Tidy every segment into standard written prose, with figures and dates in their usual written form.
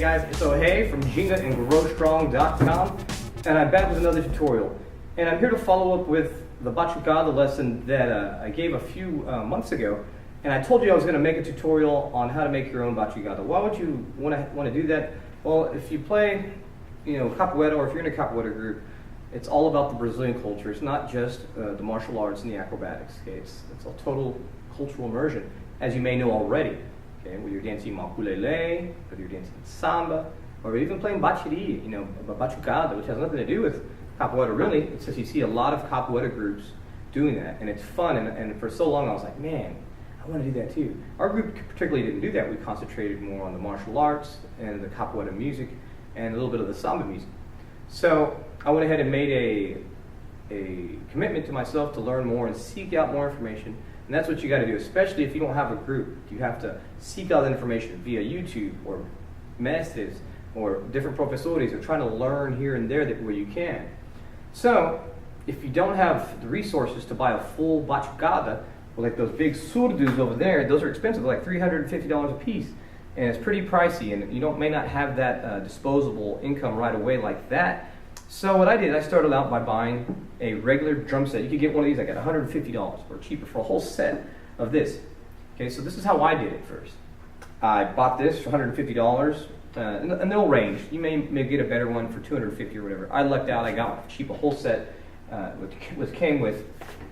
guys, it's Hey from gingaandgrowstrong.com, and I'm back with another tutorial. And I'm here to follow up with the batucada lesson that I gave a few months ago. And I told you I was going to make a tutorial on how to make your own batucada. Why would you want to do that? Well, if you play, capoeira, or if you're in a capoeira group, it's all about the Brazilian culture. It's not just the martial arts and the acrobatics. Okay? It's a total cultural immersion, as you may know already. Okay? Whether you're dancing ukulele, whether you're dancing samba, or even playing bateria, batucada, which has nothing to do with capoeira really. It's just you see a lot of capoeira groups doing that, and it's fun. And for so long I was like, man, I want to do that too. Our group particularly didn't do that. We concentrated more on the martial arts and the capoeira music and a little bit of the samba music. So I went ahead and made a commitment to myself to learn more and seek out more information. And that's what you got to do, especially if you don't have a group. You have to seek out information via YouTube or mestres or different professores, or trying to learn here and there where you can. So if you don't have the resources to buy a full batucada, like those big surdos over there, those are expensive, like $350 a piece, and it's pretty pricey, and you may not have that disposable income right away like that. So what I did, I started out by buying a regular drum set. You could get one of these like at $150 or cheaper for a whole set of this. Okay, so this is how I did it first. I bought this for $150, and they'll range. You may get a better one for $250 or whatever. I lucked out. I got one cheap, a whole set, which came with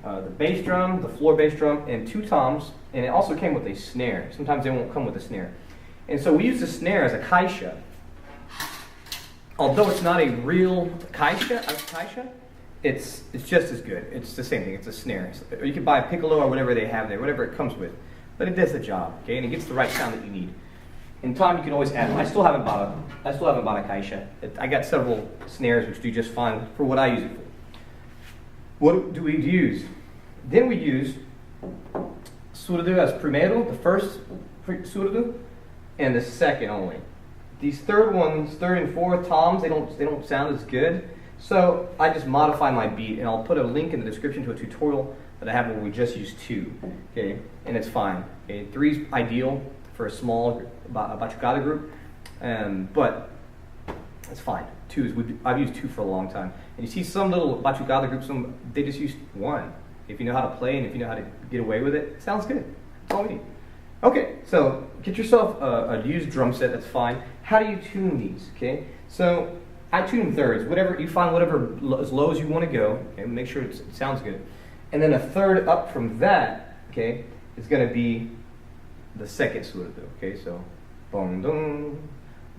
the bass drum, the floor bass drum, and 2 toms, and it also came with a snare. Sometimes they won't come with a snare. And so we use the snare as a Caixa. Although it's not a real Caixa, it's just as good. It's the same thing. It's a snare. Or you can buy a piccolo or whatever they have there, whatever it comes with. But it does the job, okay? And it gets the right sound that you need. In time, you can always add. I still haven't bought a Caixa. I got several snares which do just fine for what I use it for. What do we use? Then we use surdo as primero, the first surdo, and the second only. These third and fourth toms, they don't sound as good. So I just modify my beat, and I'll put a link in the description to a tutorial that I have where we just use 2, okay, and it's fine. Okay, 3 is ideal for a small batucada group, but it's fine. 2 is I've used 2 for a long time. And you see some little batucada groups, they just use 1. If you know how to play and if you know how to get away with it, it sounds good. That's all we need. Okay, so get yourself a used drum set. That's fine. How do you tune these? Okay, so I tune thirds. Whatever you find, whatever as low as you want to go, okay, make sure it sounds good. And then a third up from that, okay, is going to be the second surdo. Okay, so bong dong,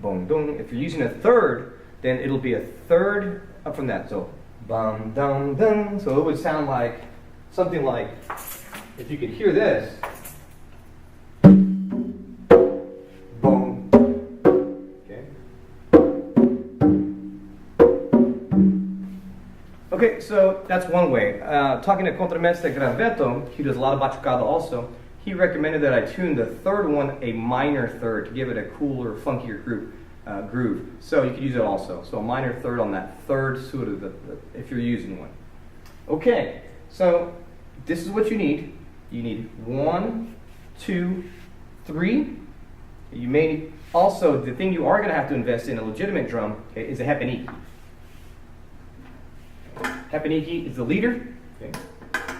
bong dong. If you're using a third, then it'll be a third up from that. So bum dum dum. So it would sound like something like, if you could hear this. Okay, so that's one way. Talking to Contramestre Graveto, he does a lot of batucada also. He recommended that I tune the third one a minor third to give it a cooler, funkier groove. So you could use it also. So a minor third on that third surdo if you're using one. Okay, so this is what you need. You need 1, 2, 3. You may need, also, the thing you are going to have to invest in a legitimate drum, okay, is a repinique. Repinique is the leader, okay,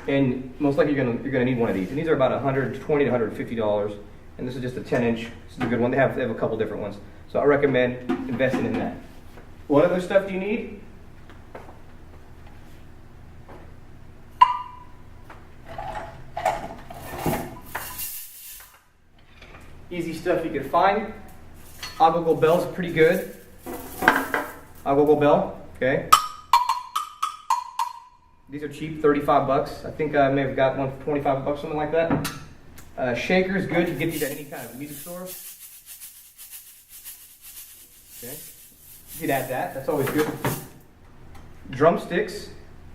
and most likely you're gonna need one of these. And these are about $120 to $150, and this is just a 10-inch. This is a good one. They have a couple different ones, so I recommend investing in that. What other stuff do you need? Easy stuff you can find. Agogo bell's pretty good. Agogo bell, okay. These are cheap, 35 bucks. I think I may have got one for 25 bucks, something like that. Shaker's good. You can get these at any kind of music store. Okay. You can add that. That's always good. Drumsticks.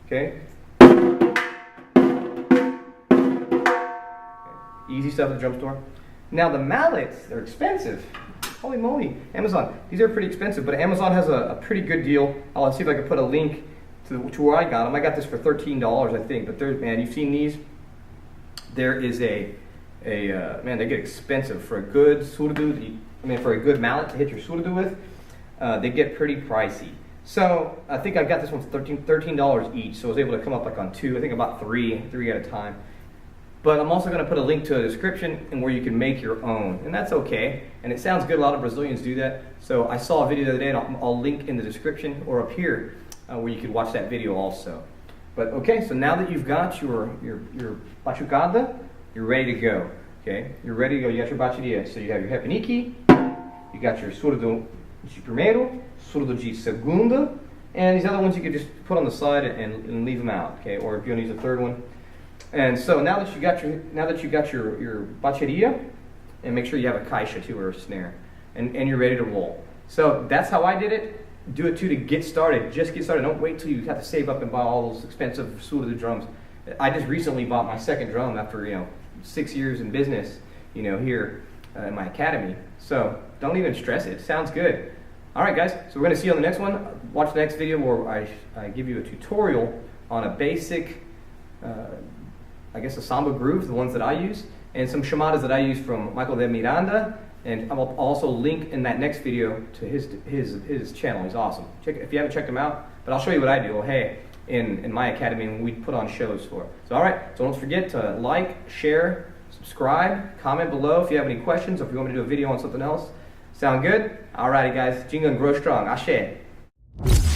Okay. Easy stuff at the drum store. Now the mallets, they're expensive. Holy moly. Amazon. These are pretty expensive, but Amazon has a pretty good deal. I'll see if I can put a link to where I got them. I got this for $13, I think. But man, you've seen these. There is a man, they get expensive for a good surdo. For a good mallet to hit your surdo with, they get pretty pricey. So I think I got this one for $13 each. So I was able to come up like on two. I think about three at a time. But I'm also going to put a link to a description and where you can make your own, and that's okay. And it sounds good. A lot of Brazilians do that. So I saw a video the other day, and I'll link in the description or up here where you could watch that video also. But okay, so now that you've got your batucada, you're ready to go. Okay, you're ready to go. You got your bateria. So you have your repinique, you got your surdo de primeiro, surdo de segunda, and these other ones you could just put on the side and leave them out. Okay, or if you want to use a third one. And so now that you got your bateria, and make sure you have a Caixa too or a snare, and you're ready to roll. So that's how I did it. Do it too to get started. Just get started. Don't wait till you have to save up and buy all those expensive surdo drums. I just recently bought my second drum after 6 years in business, here in my academy. So don't even stress it. It sounds good. All right, guys. So we're going to see you on the next one. Watch the next video where I give you a tutorial on a basic, a Samba groove, the ones that I use, and some chamadas that I use from Michael de Miranda. And I'll also link in that next video to his channel. He's awesome. Check it if you haven't checked him out. But I'll show you what I do. Well, hey, in my academy, when we put on shows for it. So all right. So don't forget to like, share, subscribe, comment below if you have any questions or if you want me to do a video on something else. Sound good? All righty, guys. Ginga and grow strong. Ashe.